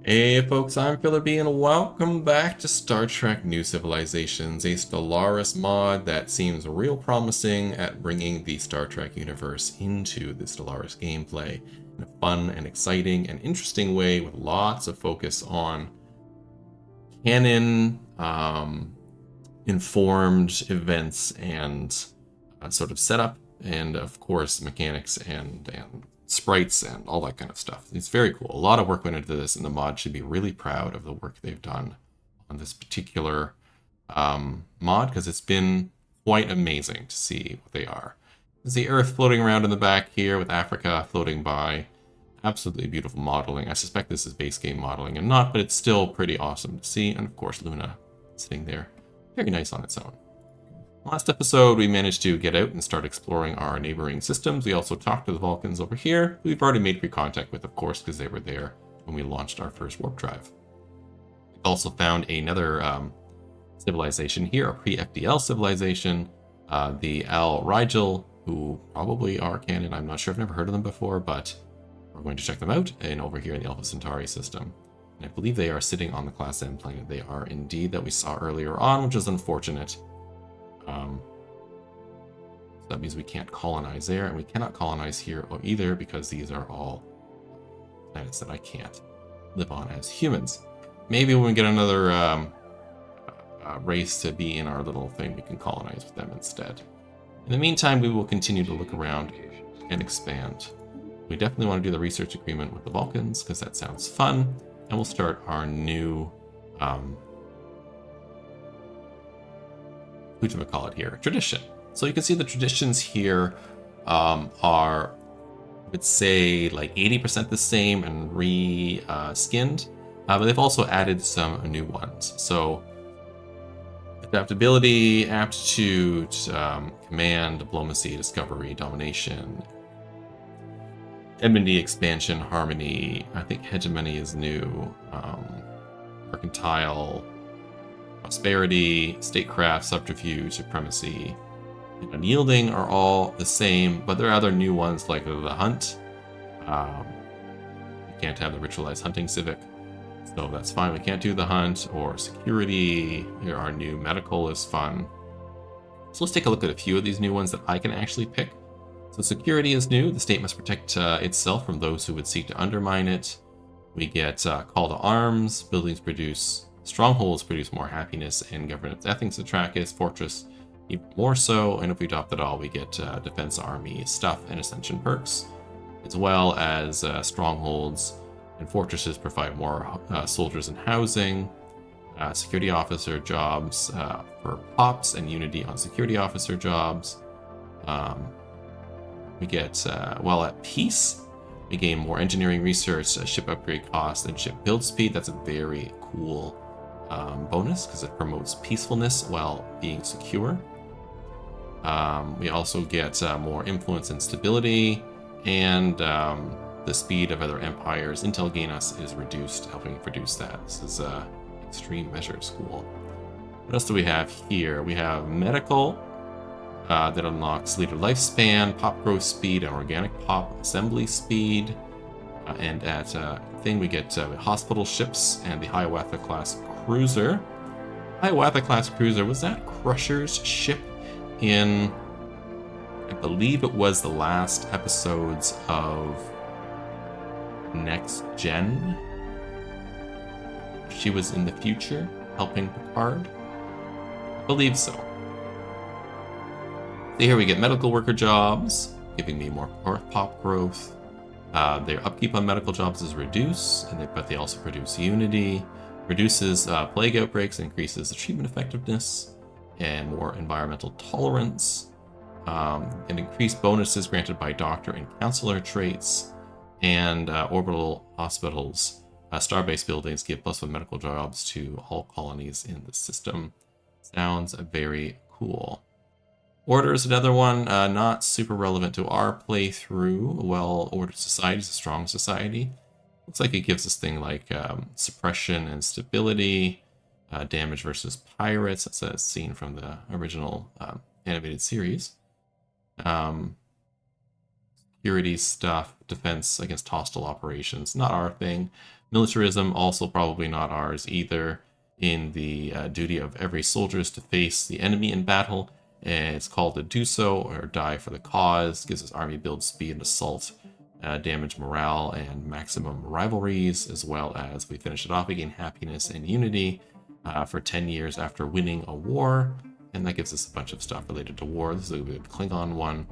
Hey folks, I'm Philip B and welcome back to Star Trek New Civilizations, a Stellaris mod that seems real promising at bringing the Star Trek universe into the Stellaris gameplay in a fun and exciting and interesting way with lots of focus on canon informed events and sort of setup and of course mechanics and sprites and all that kind of stuff. It's very cool. A lot of work went into this, and the mod should be really proud of the work they've done on this particular mod because it's been quite amazing to see what they are. There's the Earth floating around in the back here with Africa floating by. Absolutely beautiful modeling. I suspect this is base game modeling and not, but it's still pretty awesome to see. And of course, Luna sitting there, very nice on its own. Last episode, we managed to get out and start exploring our neighboring systems. We also talked to the Vulcans over here, who we've already made pre-contact with, of course, because they were there when we launched our first warp drive. We also found another civilization here, a pre-FDL civilization, the Al Rigel, who probably are canon. I'm not sure, I've never heard of them before, but we're going to check them out, and over here in the Alpha Centauri system. And I believe they are sitting on the Class M planet. They are indeed, that we saw earlier on, which is unfortunate. So that means we can't colonize there, and we cannot colonize here either because these are all planets that I can't live on as humans. Maybe when we get another race to be in our little thing, we can colonize with them instead. In the meantime, we will continue to look around and expand. We definitely want to do the research agreement with the Vulcans because that sounds fun, and we'll start our new whatchamacallit here, tradition. So you can see the traditions here are, I would say, like 80% the same and re-skinned, but they've also added some new ones. So adaptability, aptitude, command, diplomacy, discovery, domination, enmity, expansion, harmony. I think hegemony is new. Mercantile, prosperity, statecraft, subterfuge, supremacy, and unyielding are all the same, but there are other new ones like the hunt. We can't have the ritualized hunting civic, so that's fine. We can't do the hunt. Or security. Here are new medical is fun. So let's take a look at a few of these new ones that I can actually pick. So security is new. The state must protect itself from those who would seek to undermine it. We get call to arms. Buildings produce strongholds, produce more happiness, and governance ethics Atrakis. Fortress even more so. And if we adopt it all, we get defense army stuff and ascension perks, as well as strongholds and fortresses provide more soldiers and housing. Security officer jobs for pops and unity on security officer jobs. We get, while at peace, we gain more engineering research, ship upgrade cost, and ship build speed. That's a very cool bonus because it promotes peacefulness while being secure. We also get more influence and stability, and the speed of other empires. Intel Gainus is reduced, helping produce that. This is extreme measures. Cool. What else do we have here? We have medical. That unlocks leader lifespan, pop growth speed, and organic pop assembly speed. And at thing, we get hospital ships and the Hiawatha class cruiser. Hiawatha class cruiser, was that Crusher's ship in, I believe it was the last episodes of Next Gen? She was in the future helping Picard? I believe so. So here we get medical worker jobs, giving me more pop growth. Their upkeep on medical jobs is reduced, but they also produce unity, reduces plague outbreaks, increases the treatment effectiveness, and more environmental tolerance, and increased bonuses granted by doctor and counselor traits, and orbital hospitals. Starbase buildings give +1 medical jobs to all colonies in the system. Sounds very cool. Order is another one, not super relevant to our playthrough. A well-ordered society is a strong society. Looks like it gives us things like suppression and stability, damage versus pirates. That's a scene from the original animated series. security stuff, defense against hostile operations, not our thing. Militarism, also probably not ours either. In the duty of every soldier is to face the enemy in battle, and it's called to do so or die for the cause. Gives us army build speed and assault, damage morale, and maximum rivalries, as well as we finish it off. We gain happiness and unity for 10 years after winning a war, and that gives us a bunch of stuff related to war. This is a good Klingon one.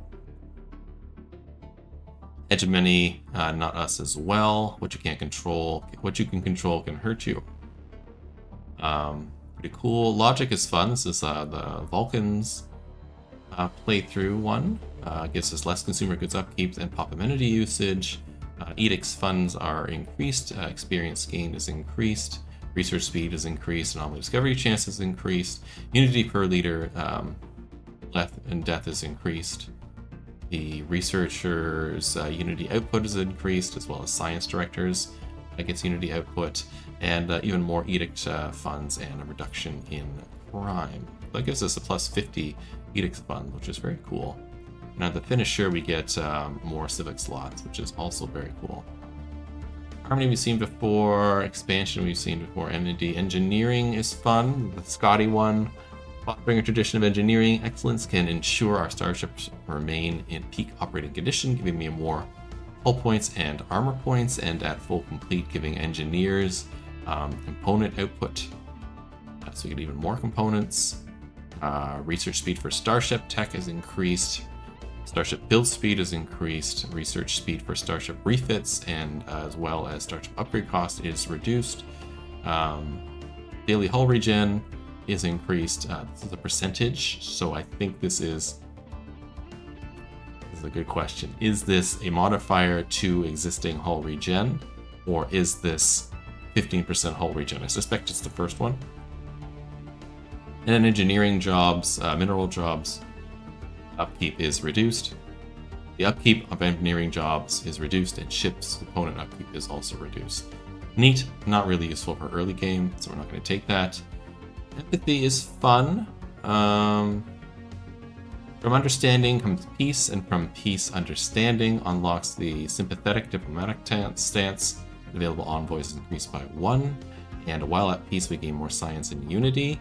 Hegemony, not us as well. What you can't control, what you can control can hurt you. Pretty cool. Logic is fun. This is the Vulcans playthrough one. Gives us less consumer goods upkeep and pop amenity usage. Edicts funds are increased. Experience gain is increased. Research speed is increased. Anomaly discovery chance is increased. Unity per leader, death is increased. The researchers' Unity output is increased, as well as science directors gets Unity output, and even more edict funds and a reduction in crime. That gives us a plus 50 edict fund, which is very cool. Now the finisher, we get more civic slots, which is also very cool. Harmony we've seen before, expansion we've seen before, entity engineering is fun, the Scotty one. Fostering a tradition of engineering excellence can ensure our starships remain in peak operating condition, giving me more hull points and armor points, and at full complete giving engineers component output. So we get even more components. Research speed for starship tech is increased. Starship build speed is increased. Research speed for starship refits, and as well as starship upgrade cost is reduced. Daily hull regen is increased. This is a percentage, so I think this is a good question. Is this a modifier to existing hull regen, or is this 15% hull regen? I suspect it's the first one. And then engineering jobs, mineral jobs, upkeep is reduced. The upkeep of engineering jobs is reduced, and ships component upkeep is also reduced. Neat, not really useful for early game, so we're not going to take that. Empathy is fun. From understanding comes peace, and from peace, understanding unlocks the sympathetic diplomatic stance. Available envoys is increased by 1. And while at peace, we gain more science and unity.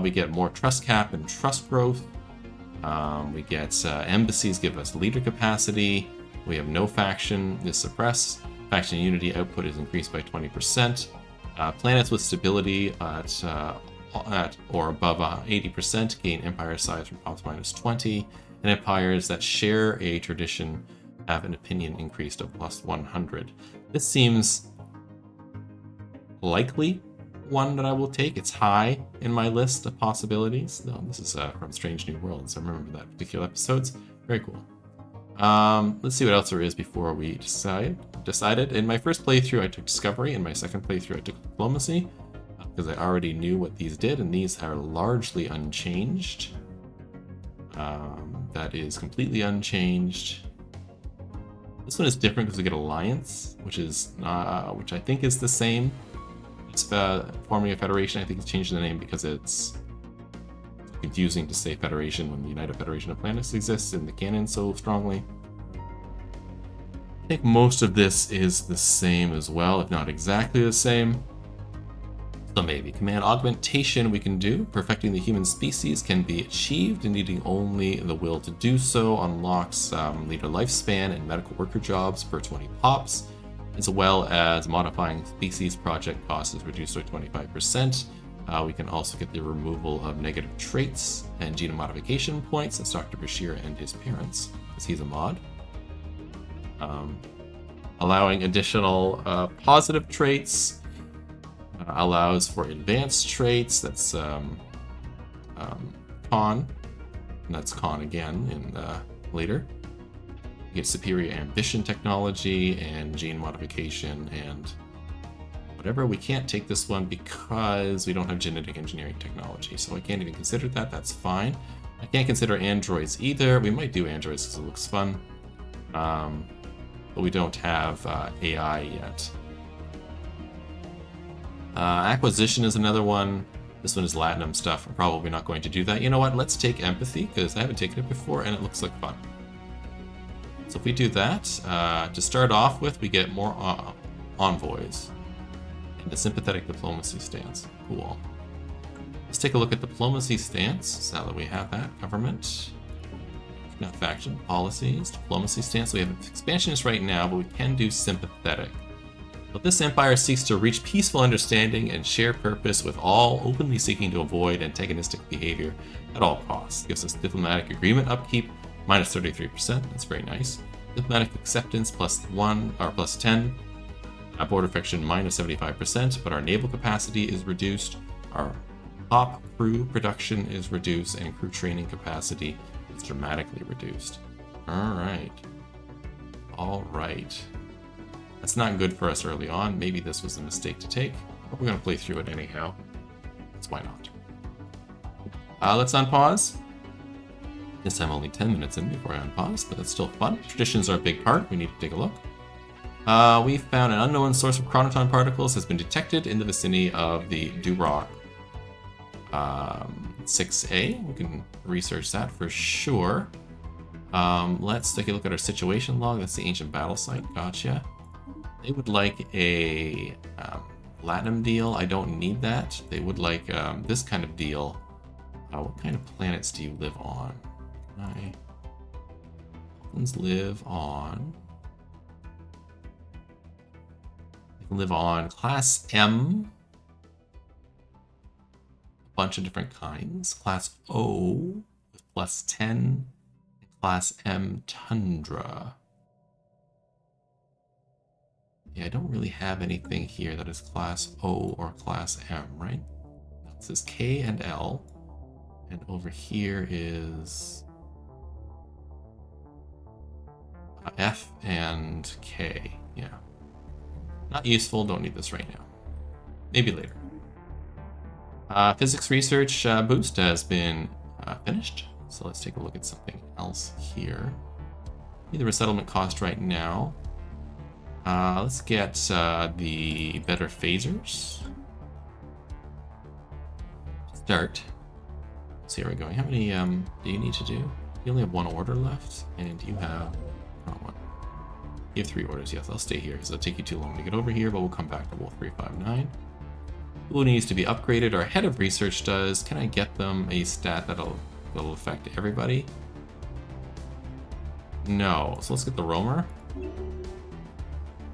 We get more trust cap and trust growth. We get embassies give us leader capacity. We have no faction is suppressed. Faction unity output is increased by 20%. Planets with stability at or above 80% gain empire size from plus -20, and empires that share a tradition have an opinion increased of plus 100. This seems likely one that I will take. It's high in my list of possibilities. No, this is from Strange New Worlds. I remember that particular episodes. Very cool. Let's see what else there is before we decided. In my first playthrough, I took Discovery. In my second playthrough, I took Diplomacy, because I already knew what these did, and these are largely unchanged. That is completely unchanged. This one is different because we get Alliance, which I think is the same. It's forming a Federation. I think it's changed the name because it's confusing to say Federation when the United Federation of Planets exists in the canon so strongly. I think most of this is the same as well, if not exactly the same. So maybe. Command augmentation we can do. Perfecting the human species can be achieved, and needing only the will to do so unlocks leader lifespan and medical worker jobs per 20 pops, as well as modifying species project cost is reduced by 25%. We can also get the removal of negative traits and genome modification points. That's Dr. Bashir and his parents, because he's a mod. Allowing additional positive traits. Allows for advanced traits. That's con. And that's con again in later. You get superior ambition technology and gene modification and whatever. We can't take this one because we don't have genetic engineering technology, so I can't even consider that. That's fine. I can't consider androids either. We might do androids because it looks fun, but we don't have AI yet. Acquisition is another one. This one is Latinum stuff. I'm probably not going to do that. You know what? Let's take empathy because I haven't taken it before and it looks like fun. So if we do that, to start off with, we get more envoys. And the sympathetic diplomacy stance. Cool. Let's take a look at diplomacy stance. Now that we have that, government, not faction, policies, diplomacy stance. So we have expansionist right now, but we can do sympathetic. But this empire seeks to reach peaceful understanding and share purpose with all, openly seeking to avoid antagonistic behavior at all costs. Gives us diplomatic agreement upkeep, minus 33%. That's very nice. Diplomatic acceptance +1 or +10. Border affection minus 75%, but our naval capacity is reduced. Our top crew production is reduced, and crew training capacity is dramatically reduced. Alright. Alright. That's not good for us early on. Maybe this was a mistake to take, but we're going to play through it anyhow. So why not? Let's unpause. This time only 10 minutes in before I unpause, but that's still fun. Traditions are a big part. We need to take a look. We found an unknown source of chronoton particles has been detected in the vicinity of the Duroc 6A. We can research that for sure. Let's take a look at our situation log. That's the ancient battle site. Gotcha. They would like a platinum deal. I don't need that. They would like this kind of deal. What kind of planets do you live on? Let's live on. You can live on Class M. A bunch of different kinds. Class O with +10. Class M Tundra. Yeah, I don't really have anything here that is Class O or Class M, right? This is K and L. And over here is F and K. Yeah. Not useful, don't need this right now. Maybe later. Physics research boost has been finished. So let's take a look at something else here. Need the resettlement cost right now. Let's get the better phasers. Start. So here we go. How many do you need to do? You only have one order left, and you have one. You have 3 orders. Yes, I'll stay here because it'll take you too long to get over here, but we'll come back to Wolf 359. Who needs to be upgraded? Our head of research does. Can I get them a stat that'll affect everybody? No. So let's get the roamer.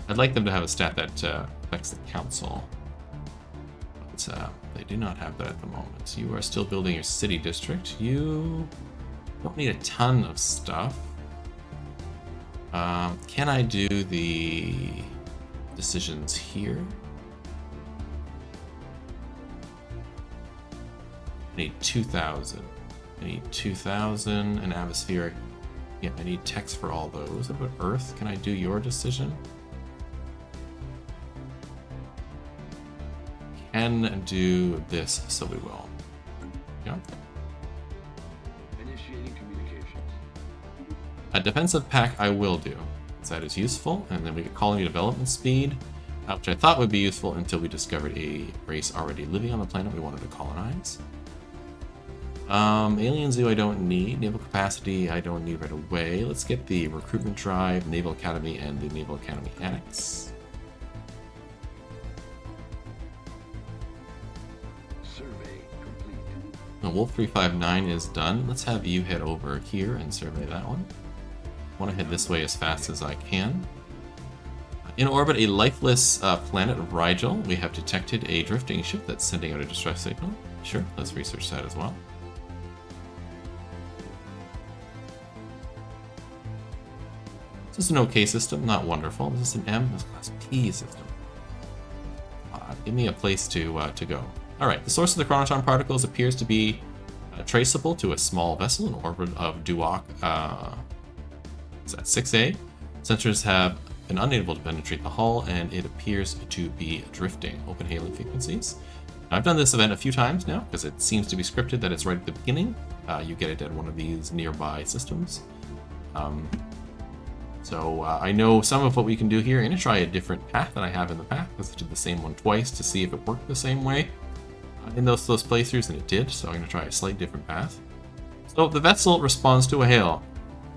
I'd like them to have a stat that affects the council. But they do not have that at the moment. You are still building your city district. You don't need a ton of stuff. Can I do the decisions here? I need 2,000. I need 2,000 and atmospheric. Yeah, I need text for all those. What about Earth? Can I do your decision? Can do this, so we will. Yeah. Initiating communications. A defensive pack I will do, because that is useful, and then we get colony development speed, which I thought would be useful until we discovered a race already living on the planet we wanted to colonize. Alien Zoo I don't need. Naval capacity I don't need right away. Let's get the recruitment drive, Naval Academy, and the Naval Academy Annex. Survey complete. The Wolf 359 is done. Let's have you head over here and survey that one. I want to head this way as fast as I can. In orbit, a lifeless planet of Rigel. We have detected a drifting ship that's sending out a distress signal. Sure, let's research that as well. This is an okay system, not wonderful. This is an M, this is Class P system. Give me a place to go. Alright, the source of the chronoton particles appears to be traceable to a small vessel in orbit of Duroc. Is that 6A? Sensors have been unable to penetrate the hull, and it appears to be drifting. Open hailing frequencies. I've done this event a few times now, because it seems to be scripted that it's right at the beginning. You get it at one of these nearby systems. So I know some of what we can do here. I'm going to try a different path than I have in the past, because I did the same one twice to see if it worked the same way in those playthroughs, and it did. So I'm going to try a slightly different path. So the vessel responds to a hail.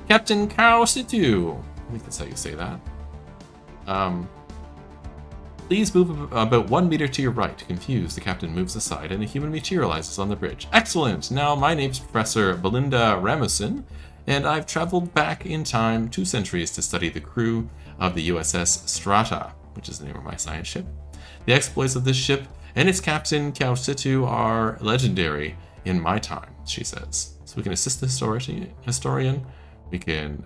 Captain Kzinti. I think that's how you say that. Please move about 1 meter to your right. Confused, the captain moves aside and a human materializes on the bridge. Excellent! Now, my name's Professor Belinda Ramuson, and I've traveled back in time 2 centuries to study the crew of the USS Strata, which is the name of my science ship. The exploits of this ship and its captain, Kzinti, are legendary in my time, she says. So we can assist the historian, we can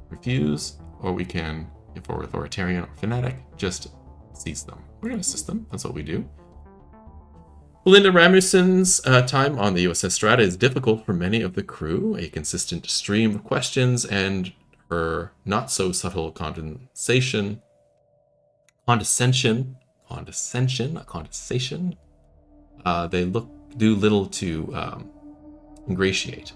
refuse, or we can, if we're authoritarian or fanatic, just seize them. We're going to assist them. That's what we do. Belinda Ramuson's time on the USS Strata is difficult for many of the crew. A consistent stream of questions and her not-so-subtle condescension, they do little to ingratiate.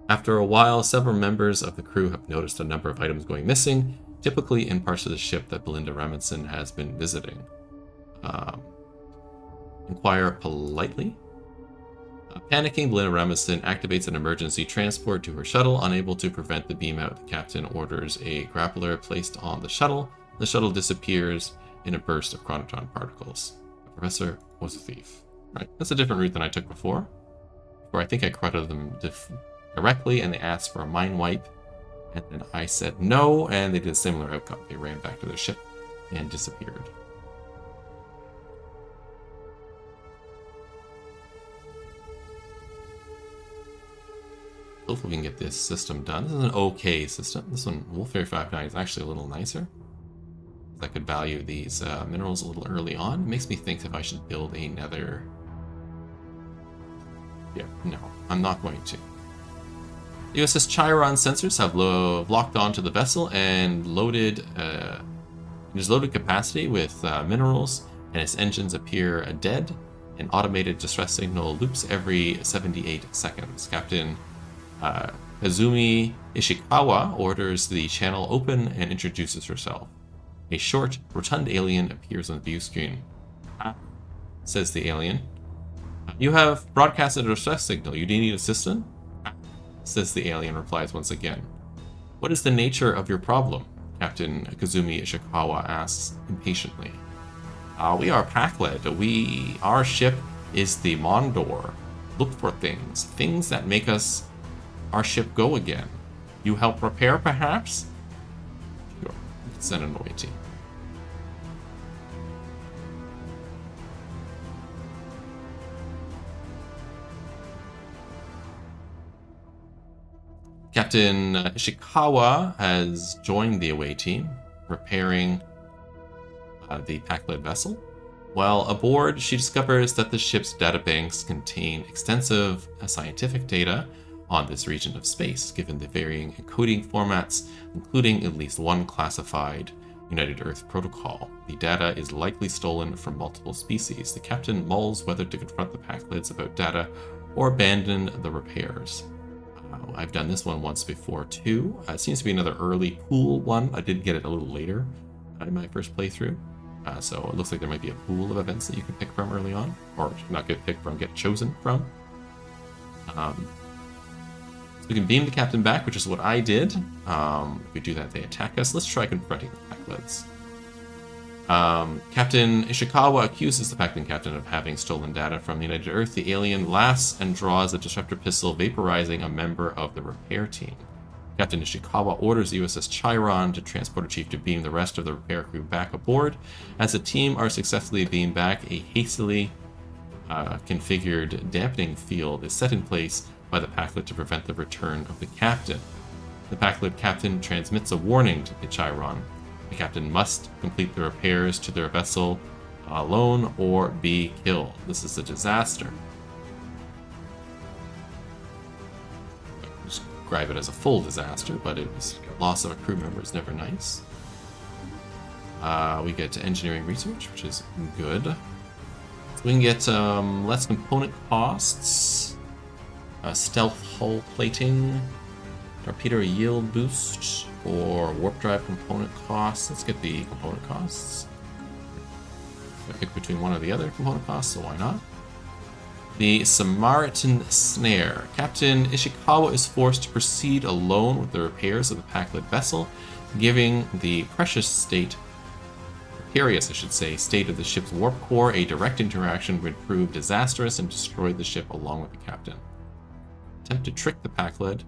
After a while, several members of the crew have noticed a number of items going missing, typically in parts of the ship that Belinda Ramuson has been visiting. Inquire politely. Panicking, Belinda Ramuson activates an emergency transport to her shuttle. Unable to prevent the beam out, the captain orders a grappler placed on the shuttle. The shuttle disappears in a burst of chronoton particles. The professor was a thief. Right, that's a different route than I took before. Where I think I credited them directly, and they asked for a mind wipe. And then I said no, and they did a similar outcome. They ran back to their ship and disappeared. Hopefully we can get this system done. This is an okay system. This one, Wolf 59, is actually a little nicer. I could value these minerals a little early on. It makes me think if I should build a nether. Yeah, no, I'm not going to. USS Chiron sensors have locked onto the vessel and loaded capacity with minerals, and its engines appear dead. An automated distress signal loops every 78 seconds. Captain Kazumi Ishikawa orders the channel open and introduces herself. A short, rotund alien appears on the view screen. Says the alien. You have broadcasted a distress signal. You need assistance? Says the alien, replies once again. What is the nature of your problem? Captain Kazumi Ishikawa asks impatiently. We are Pakled. Our ship is the Mondor. Look for things that make our ship go again. You help repair, perhaps? Sure. Send an away team. Captain Ishikawa has joined the away team, repairing the Pakled vessel. While aboard, she discovers that the ship's databanks contain extensive scientific data on this region of space, given the varying encoding formats, including at least one classified United Earth protocol. The data is likely stolen from multiple species. The captain mulls whether to confront the Pakleds about data or abandon the repairs. I've done this one once before too. It seems to be another early pool one. I did get it a little later in my first playthrough. So it looks like there might be a pool of events that you can pick from early on. Or not get picked from, get chosen from. So we can beam the captain back, which is what I did. If we do that, they attack us. Let's try confronting the Pakleds. Captain Ishikawa accuses the Pakled captain of having stolen data from the United Earth. The alien laughs and draws a disruptor pistol, vaporizing a member of the repair team. Captain Ishikawa orders the USS Chiron to transporter chief to beam the rest of the repair crew back aboard. As the team are successfully beamed back, a hastily configured dampening field is set in place by the Pakled to prevent the return of the captain. The Pakled captain transmits a warning to the Chiron. The captain must complete the repairs to their vessel alone or be killed. This is a disaster. Describe it as a full disaster, but it was loss of a crew member is never nice. We get to engineering research, which is good. So we can get less component costs, stealth hull plating, torpedo yield boost, or warp drive component costs. Let's get the component costs. I pick between one or the other component costs, so why not? The Samaritan Snare. Captain Ishikawa is forced to proceed alone with the repairs of the Packlet vessel, giving the precarious, state of the ship's warp core. A direct interaction would prove disastrous and destroy the ship along with the captain. Attempt to trick the Packlet.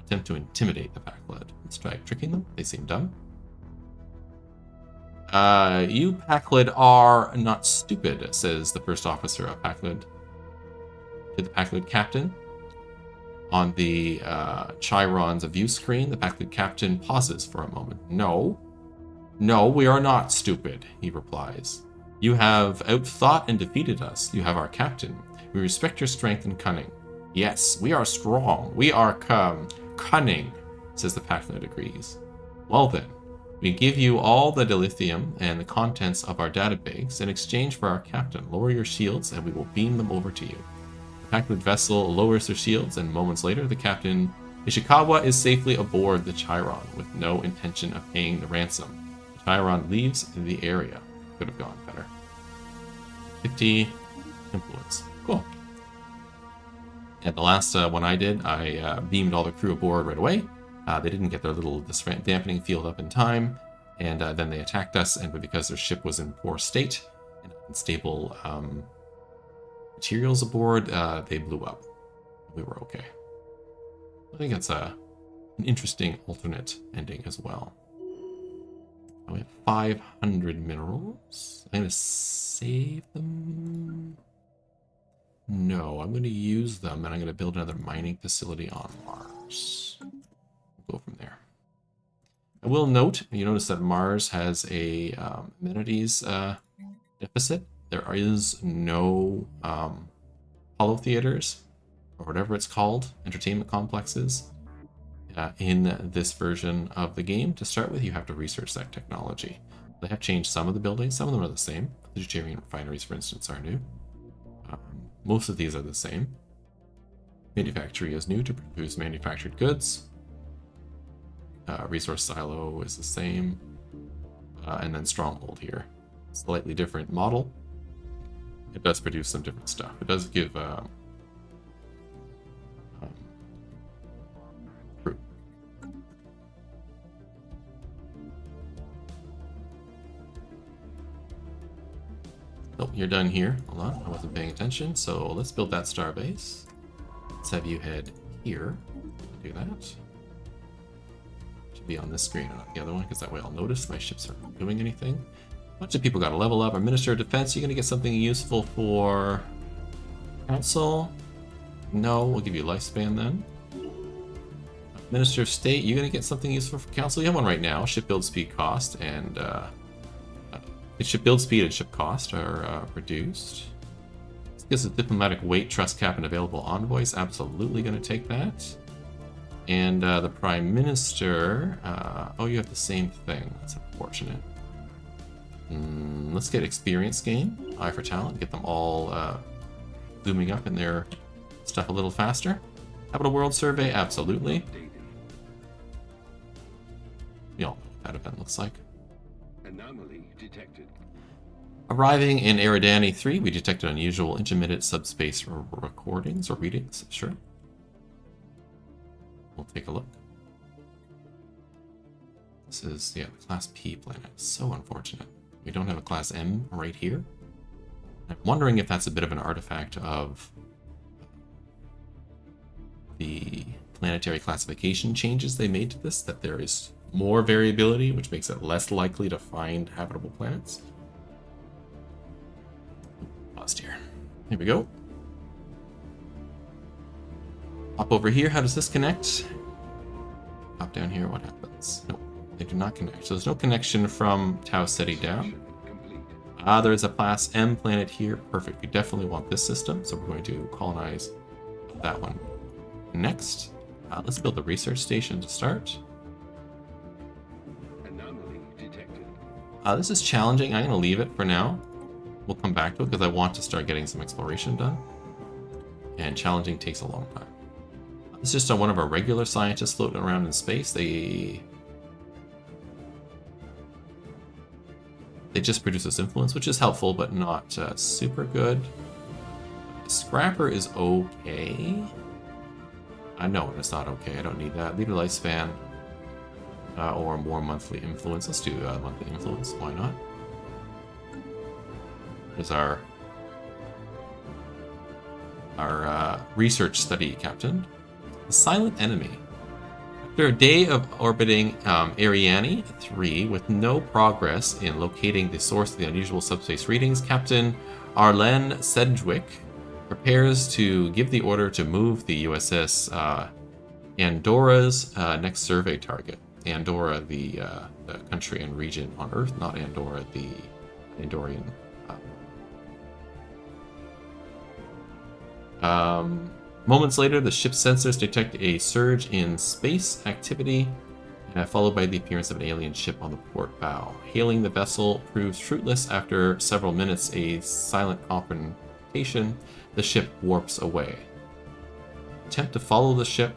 Attempt to intimidate the Packlet. Let's try tricking them. They seem dumb. You Packlet are not stupid, says the first officer of Packlet to the Packlet captain. On the Chiron's view screen, the Packlet captain pauses for a moment. No, we are not stupid, he replies. You have outthought and defeated us. You have our captain. We respect your strength and cunning. Yes, we are strong. We are cunning, says the Packlet agrees. Well then, we give you all the dilithium and the contents of our database in exchange for our captain. Lower your shields and we will beam them over to you. The Packlet vessel lowers their shields, and moments later, the captain Ishikawa is safely aboard the Chiron with no intention of paying the ransom. The Chiron leaves the area. Could have gone better. 50 influence. Cool. And the last one I did, I beamed all the crew aboard right away. They didn't get their little dampening field up in time, and then they attacked us, and because their ship was in poor state and unstable materials aboard, they blew up. We were okay. I think that's an interesting alternate ending as well. We have 500 minerals. I'm going to save them. No, I'm going to use them, and I'm going to build another mining facility on Mars. We'll go from there. I will note, you notice that Mars has a amenities deficit. There is no holo theaters, or whatever it's called, entertainment complexes, in this version of the game. To start with, you have to research that technology. They have changed some of the buildings. Some of them are the same. The deuterium refineries, for instance, are new. Most of these are the same. Manufacturing is new to produce manufactured goods. Resource silo is the same. And then stronghold here. Slightly different model. It does produce some different stuff. It does give fruit. Oh, you're done here. Hold on, I wasn't paying attention. So let's build that star base. Let's have you head here. Do that. Should be on this screen and not the other one, because that way I'll notice my ships aren't doing anything. A bunch of people got to level up. Our Minister of Defense, you're going to get something useful for Council. No, we'll give you lifespan then. Minister of State, you're going to get something useful for Council. You have one right now. Ship build speed cost and ship build speed and ship cost are reduced. This gives us diplomatic weight, trust cap, and available envoys. Absolutely going to take that. And the Prime Minister, oh, you have the same thing. That's unfortunate. Let's get experience gain, eye for talent, get them all zooming up in their stuff a little faster. Habitable World Survey, absolutely. You all know what that event looks like. Anomaly detected. Arriving in Eridani 3, we detected unusual intermittent subspace recordings or readings. Sure. We'll take a look. This is, yeah, the Class P planet. So unfortunate. We don't have a Class M right here. I'm wondering if that's a bit of an artifact of the planetary classification changes they made to this, that there is more variability, which makes it less likely to find habitable planets. Lost here. Here we go. Hop over here. How does this connect? Hop down here. What happens? Nope. They do not connect. So there's no connection from Tau Ceti down. There is a Class M planet here. Perfect. We definitely want this system, so we're going to colonize that one next. Let's build the research station to start. Anomaly detected. This is challenging. I'm going to leave it for now. We'll come back to it because I want to start getting some exploration done. And challenging takes a long time. It's just one of our regular scientists floating around in space. They just produce this influence, which is helpful, but not super good. Scrapper is okay. No, it's not okay. I don't need that. Leader lifespan. Or more monthly influence. Let's do monthly influence. Why not? There's our research study captain. The silent enemy. After a day of orbiting Ariane 3 with no progress in locating the source of the unusual subspace readings, Captain Arlen Sedgwick prepares to give the order to move the USS Andorra's next survey target. Andorra, the country and region on Earth, not Andorra, the Andorian. Moments later, the ship's sensors detect a surge in space activity, followed by the appearance of an alien ship on the port bow. Hailing the vessel proves fruitless. After several minutes, a silent confrontation, the ship warps away. Attempt to follow the ship.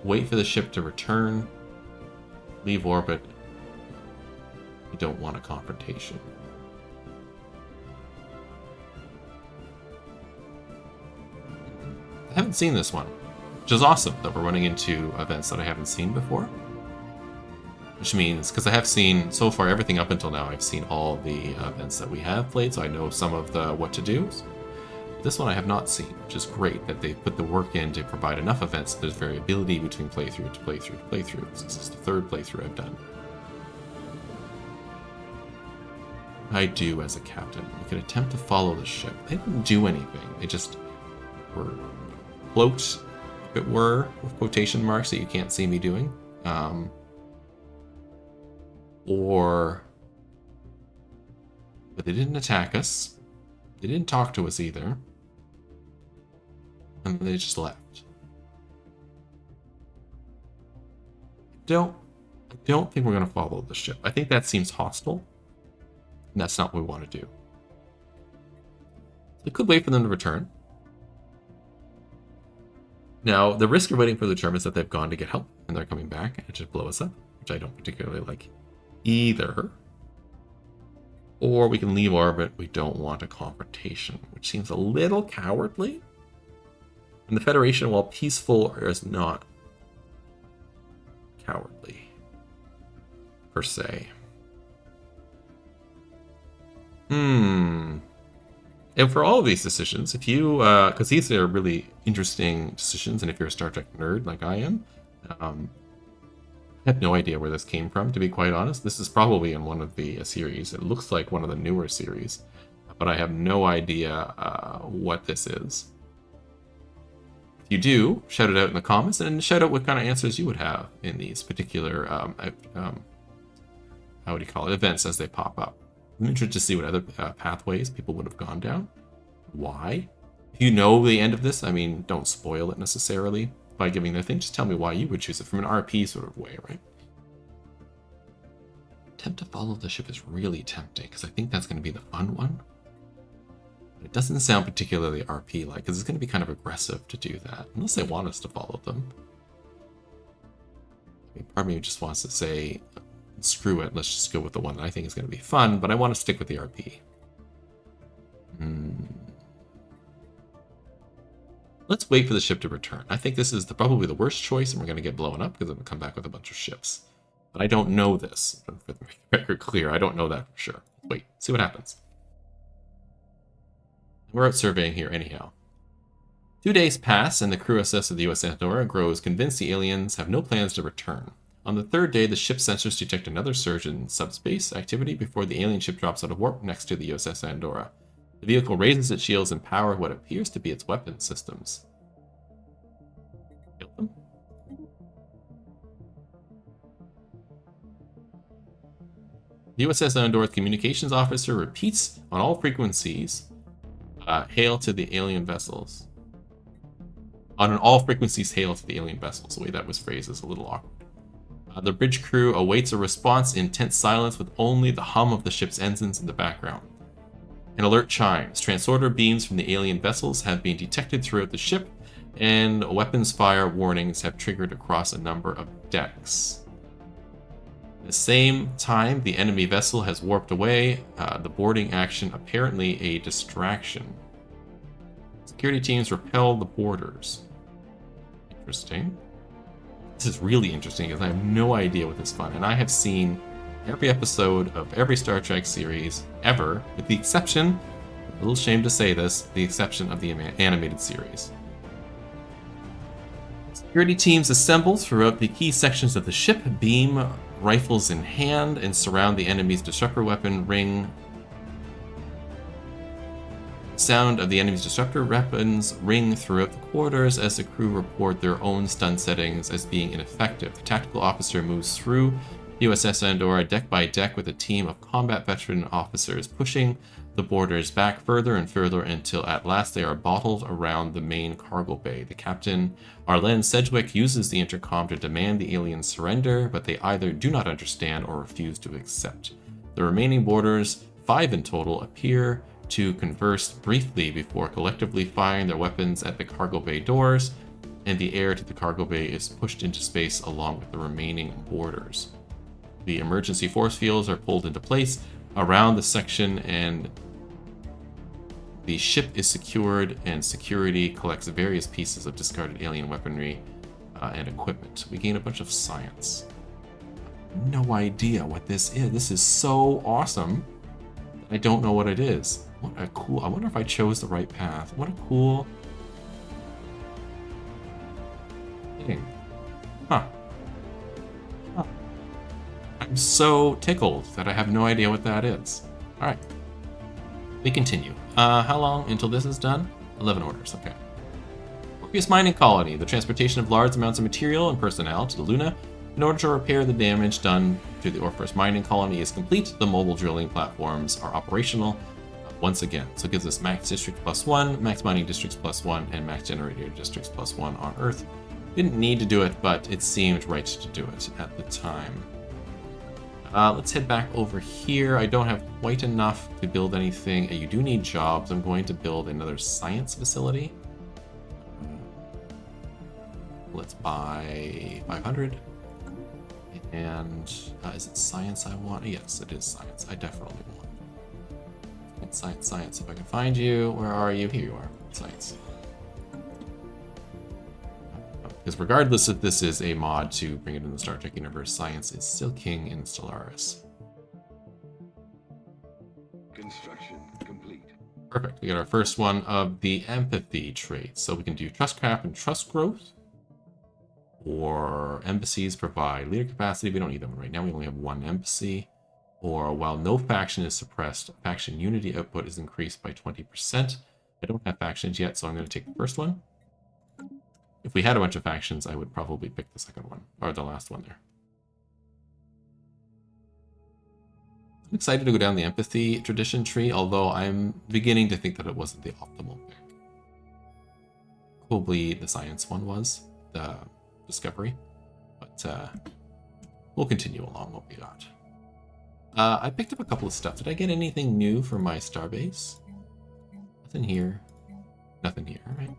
Wait for the ship to return. Leave orbit. You don't want a confrontation. I haven't seen this one, which is awesome that we're running into events that I haven't seen before. Which means, because I have seen, so far, everything up until now, I've seen all the events that we have played, so I know some of the what to do's. This one I have not seen, which is great that they put the work in to provide enough events that there's variability between playthrough to playthrough to playthrough. This is the third playthrough I've done. I do as a captain. We could attempt to follow the ship. They didn't do anything. They just were float, if it were, with quotation marks that you can't see me doing. But they didn't attack us. They didn't talk to us either. And they just left. I don't think we're going to follow the ship. I think that seems hostile. And that's not what we want to do. We could wait for them to return. Now, the risk of waiting for the return is that they've gone to get help and they're coming back and just blow us up, which I don't particularly like either. Or we can leave orbit. We don't want a confrontation, which seems a little cowardly. And the Federation, while peaceful, is not cowardly, per se. And for all of these decisions, if you, because these are really interesting decisions, and if you're a Star Trek nerd like I am, I have no idea where this came from, to be quite honest. This is probably in one of the series. It looks like one of the newer series, but I have no idea what this is. If you do, shout it out in the comments, and shout out what kind of answers you would have in these particular, how would you call it, events as they pop up. I'm interested to see what other pathways people would have gone down. Why? If you know the end of this, I mean, don't spoil it necessarily by giving their thing. Just tell me why you would choose it from an RP sort of way, right? Attempt to follow the ship is really tempting, because I think that's going to be the fun one. But it doesn't sound particularly RP-like, because it's going to be kind of aggressive to do that, unless they want us to follow them. I mean, part of me just wants to say, screw it, let's just go with the one that I think is going to be fun, but I want to stick with the RP. Let's wait for the ship to return. I think this is probably the worst choice, and we're going to get blown up because I'm going to come back with a bunch of ships. But I don't know this. For the record clear, I don't know that for sure. Wait, see what happens. We're out surveying here anyhow. 2 days pass, and the crew assess of the USS Andorra grows convinced the aliens have no plans to return. On the third day, the ship's sensors detect another surge in subspace activity before the alien ship drops out of warp next to the USS Andorra. The vehicle raises its shields and power what appears to be its weapon systems. Kill them? The USS Andorra's communications officer repeats on all frequencies, hail to the alien vessels. On all frequencies, hail to the alien vessels. The way that was phrased is a little awkward. The bridge crew awaits a response in tense silence with only the hum of the ship's engines in the background. An alert chimes. Transporter beams from the alien vessels have been detected throughout the ship, and weapons fire warnings have triggered across a number of decks. At the same time, the enemy vessel has warped away. The boarding action apparently a distraction. Security teams repel the boarders. Interesting. This is really interesting because I have no idea what this is fun. And I have seen every episode of every Star Trek series ever, with the exception, a little ashamed to say this, the exception of the animated series. Security teams assemble throughout the key sections of the ship, beam rifles in hand, and surround the enemy's disruptor weapon ring. Sound of the enemy's disruptor weapons ring throughout the corridors as the crew report their own stun settings as being ineffective. The tactical officer moves through USS Andorra deck by deck with a team of combat veteran officers, pushing the boarders back further and further until at last they are bottled around the main cargo bay. The captain, Arlen Sedgwick, uses the intercom to demand the aliens surrender, but they either do not understand or refuse to accept. The remaining boarders, 5 in total, appear to converse briefly before collectively firing their weapons at the cargo bay doors, and the air to the cargo bay is pushed into space along with the remaining boarders. The emergency force fields are pulled into place around the section, and the ship is secured, and security collects various pieces of discarded alien weaponry and equipment. We gain a bunch of science. No idea what this is. This is so awesome. I don't know what it is. What a cool... I wonder if I chose the right path. What a cool thing. Huh. I'm so tickled that I have no idea what that is. Alright. We continue. How long until this is done? 11 orders, okay. Orpheus Mining Colony. The transportation of large amounts of material and personnel to the Luna in order to repair the damage done to the Orpheus Mining Colony is complete. The mobile drilling platforms are operational once again. So it gives us max district +1, max mining districts +1, and max generator districts +1 on Earth. Didn't need to do it, but it seemed right to do it at the time. Let's head back over here. I don't have quite enough to build anything. You do need jobs. I'm going to build another science facility. Let's buy 500. And is it science I want? Yes, it is science. I definitely want it. Science, science. If I can find you, where are you? Here you are. Science. Because regardless if this is a mod to bring it in the Star Trek universe, science is still king in Stellaris. Construction complete. Perfect. We got our first one of the empathy traits. So we can do trust craft and trust growth. Or embassies provide leader capacity. We don't need them right now. We only have one embassy. Or while no faction is suppressed, faction unity output is increased by 20%. I don't have factions yet, so I'm going to take the first one. If we had a bunch of factions, I would probably pick the second one, or the last one there. I'm excited to go down the empathy tradition tree, although I'm beginning to think that it wasn't the optimal pick. Probably the science one was, the discovery, but we'll continue along what we got. I picked up a couple of stuff. Did I get anything new for my starbase? Nothing here. Nothing here, all right.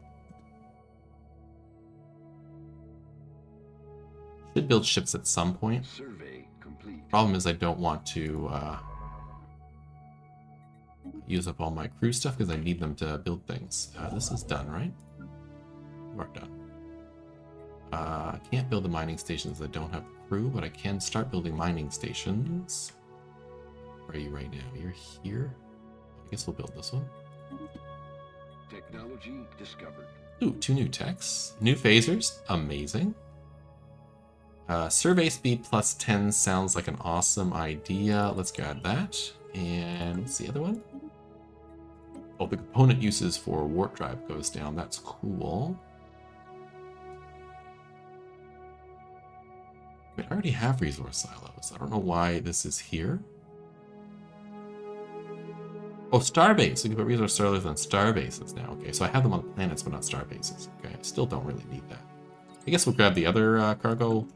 Should build ships at some point. Survey complete. Problem is I don't want to use up all my crew stuff because I need them to build things. This is done, right? We're done. I can't build the mining stations. I don't have crew, but I can start building mining stations. Where are you right now? You're here? I guess we'll build this one. Technology discovered. Ooh, 2 new techs. New phasers. Amazing. Survey speed +10 sounds like an awesome idea. Let's grab that. And what's the other one? Oh, the component uses for warp drive goes down. That's cool. Wait, I already have resource silos. I don't know why this is here. Oh, starbase. We can put resource silos on starbases now. Okay, so I have them on planets, but not starbases. Okay, I still don't really need that. I guess we'll grab the other cargo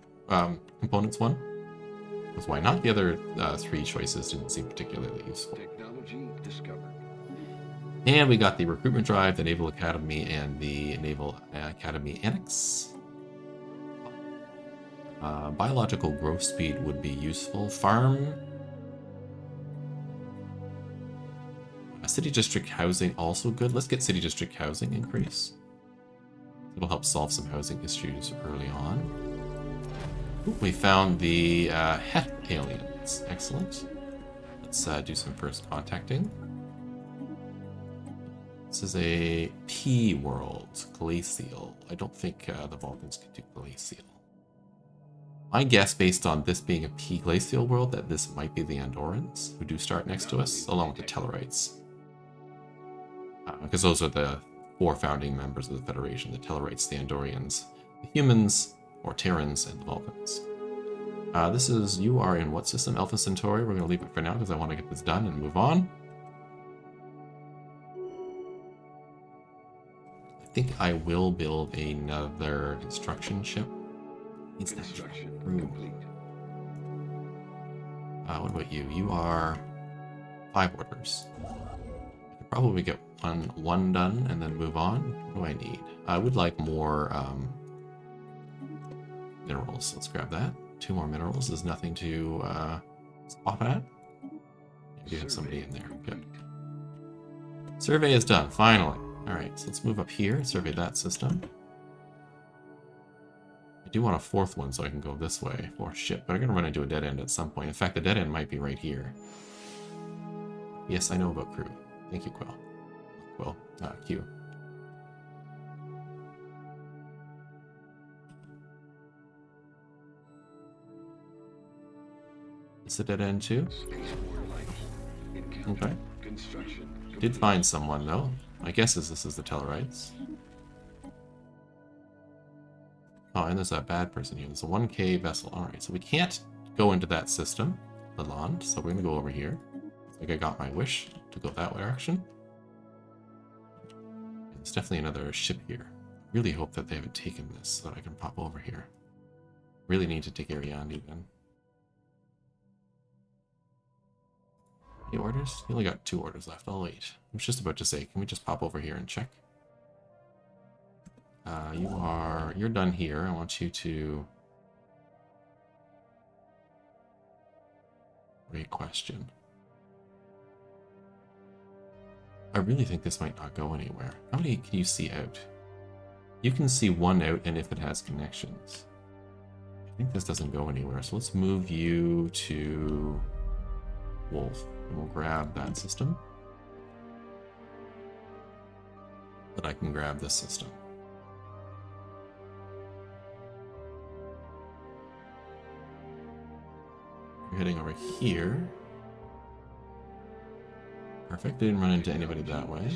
components one. Because why not? The other 3 choices didn't seem particularly useful. Technology discovered. And we got the recruitment drive, the Naval Academy, and the Naval Academy Annex. Biological growth speed would be useful. Farm. City district housing also good. Let's get city district housing increase. It'll help solve some housing issues early on. Ooh, we found the Het aliens. Excellent. Let's do some first contacting. This is a P world, glacial. I don't think the Vulcans can do glacial. My guess, based on this being a P glacial world, that this might be the Andorrans, who do start next to us, along with the Tellarites. Because those are the 4 founding members of the Federation: the Tellarites, the Andorians, the humans, or Terrans, and the Vulcans. You are in what system? Alpha Centauri. We're going to leave it for now because I want to get this done and move on. I think I will build another construction ship. Construction complete. What about you? You are 5 orders. I could probably get one done and then move on. What do I need? I would like more minerals. Let's grab that. 2 more minerals is nothing to spot at. You do have somebody in there. Good. Survey is done, finally. Alright, so let's move up here and survey that system. I do want a 4th one so I can go this way, 4th ship, but I'm going to run into a dead end at some point. In fact, the dead end might be right here. Yes, I know about crew. Thank you, Quill. Q. It's a dead end too? Okay. Did find someone though. My guess is this is the Tellarites. Oh, and there's a bad person here. There's a 1K vessel. Alright, so we can't go into that system, the land, so we're gonna go over here. I think I got my wish to go that direction. There's definitely another ship here. Really hope that they haven't taken this so that I can pop over here. Really need to take Ariandi then. Any orders? You only got 2 orders left. I'll wait. I was just about to say, can we just pop over here and check? You're done here. I want you to... Great question. I really think this might not go anywhere. How many can you see out? You can see 1 out, and if it has connections. I think this doesn't go anywhere, so let's move you to Wolf, and we'll grab that system. But I can grab this system. We're heading over here. Perfect, didn't run into anybody that way.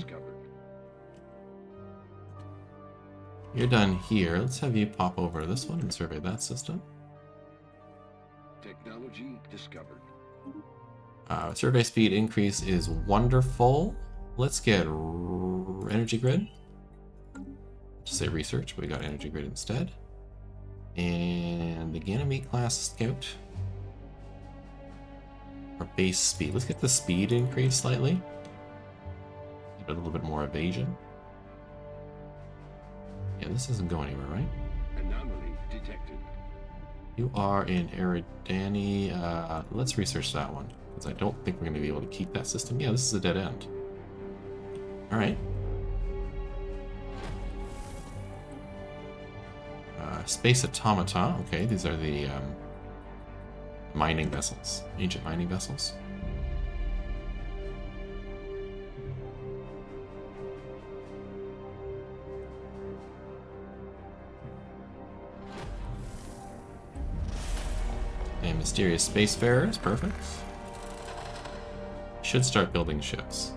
You're done here. Let's have you pop over to this one and survey that system. Technology discovered. Survey speed increase is wonderful. Let's get energy grid. Just say research, but we got energy grid instead. And the Ganymede class scout. Our base speed. Let's get the speed increased slightly. Get a little bit more evasion. Yeah, this doesn't go anywhere, right? Anomaly detected. You are in Eridani. Let's research that one, because I don't think we're going to be able to keep that system. Yeah, this is a dead end. Alright. Space Automata. Okay, these are the mining vessels. Ancient mining vessels. And mysterious spacefarers, perfect. Should start building ships.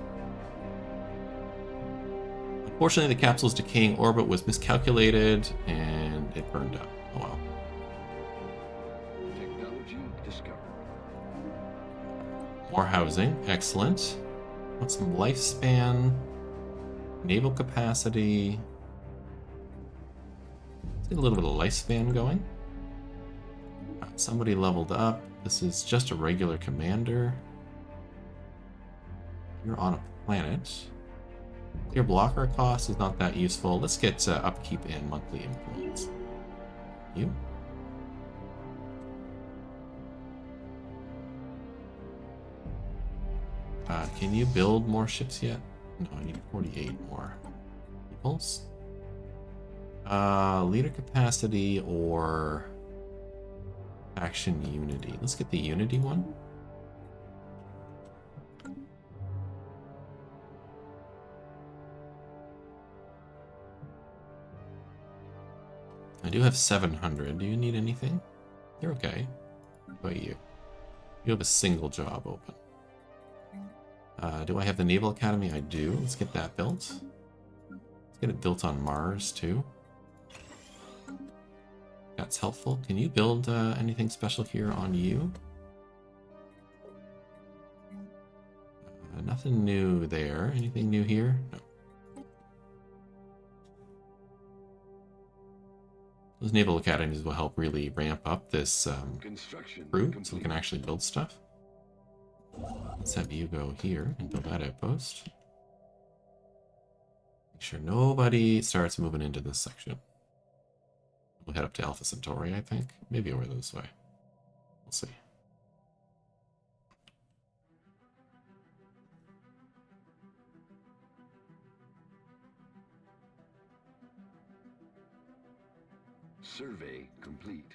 Unfortunately, the capsule's decaying orbit was miscalculated and it burned up. Oh well. Technology discovered. More housing, excellent. Want some lifespan, naval capacity. Let's get a little bit of lifespan going. Somebody leveled up. This is just a regular commander. You're on a planet. Clear blocker cost is not that useful. Let's get upkeep and monthly influence. You? Can you build more ships yet? No, I need 48 more peoples. Leader capacity or action unity. Let's get the unity one. I do have 700. Do you need anything? You're okay. What about you? You have a single job open. Do I have the Naval Academy? I do. Let's get that built. Let's get it built on Mars, too. That's helpful. Can you build anything special here on you? Nothing new there. Anything new here? No. Those Naval Academies will help really ramp up this crew, so we can actually build stuff. Let's have you go here and build that outpost. Make sure nobody starts moving into this section. We'll head up to Alpha Centauri, I think. Maybe over this way. We'll see. Survey complete.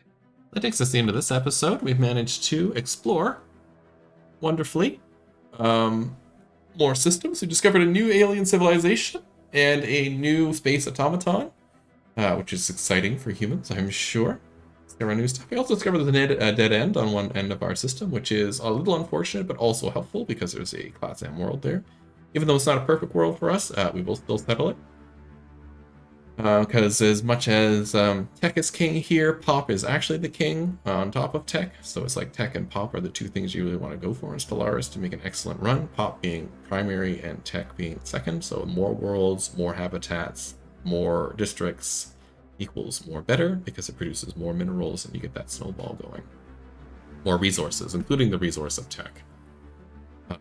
That takes us to the end of this episode. We've managed to explore wonderfully more systems. We discovered a new alien civilization and a new space automaton, which is exciting for humans, I'm sure. There are new stuff. We also discovered there's a dead end on one end of our system, which is a little unfortunate, but also helpful because there's a Class M world there. Even though it's not a perfect world for us, we will still settle it. Because as much as tech is king here, pop is actually the king on top of tech. So it's like tech and pop are the two things you really want to go for in Stellaris to make an excellent run. Pop being primary and tech being second. So more worlds, more habitats, more districts equals more better because it produces more minerals and you get that snowball going. More resources, including the resource of tech.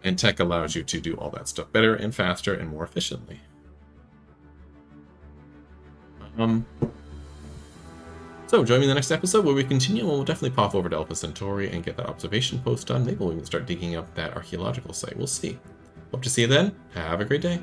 And tech allows you to do all that stuff better and faster and more efficiently. So join me in the next episode where we continue, and we'll definitely pop over to Alpha Centauri and get that observation post done. Maybe we can start digging up that archaeological site. We'll see. Hope to see you then. Have a great day.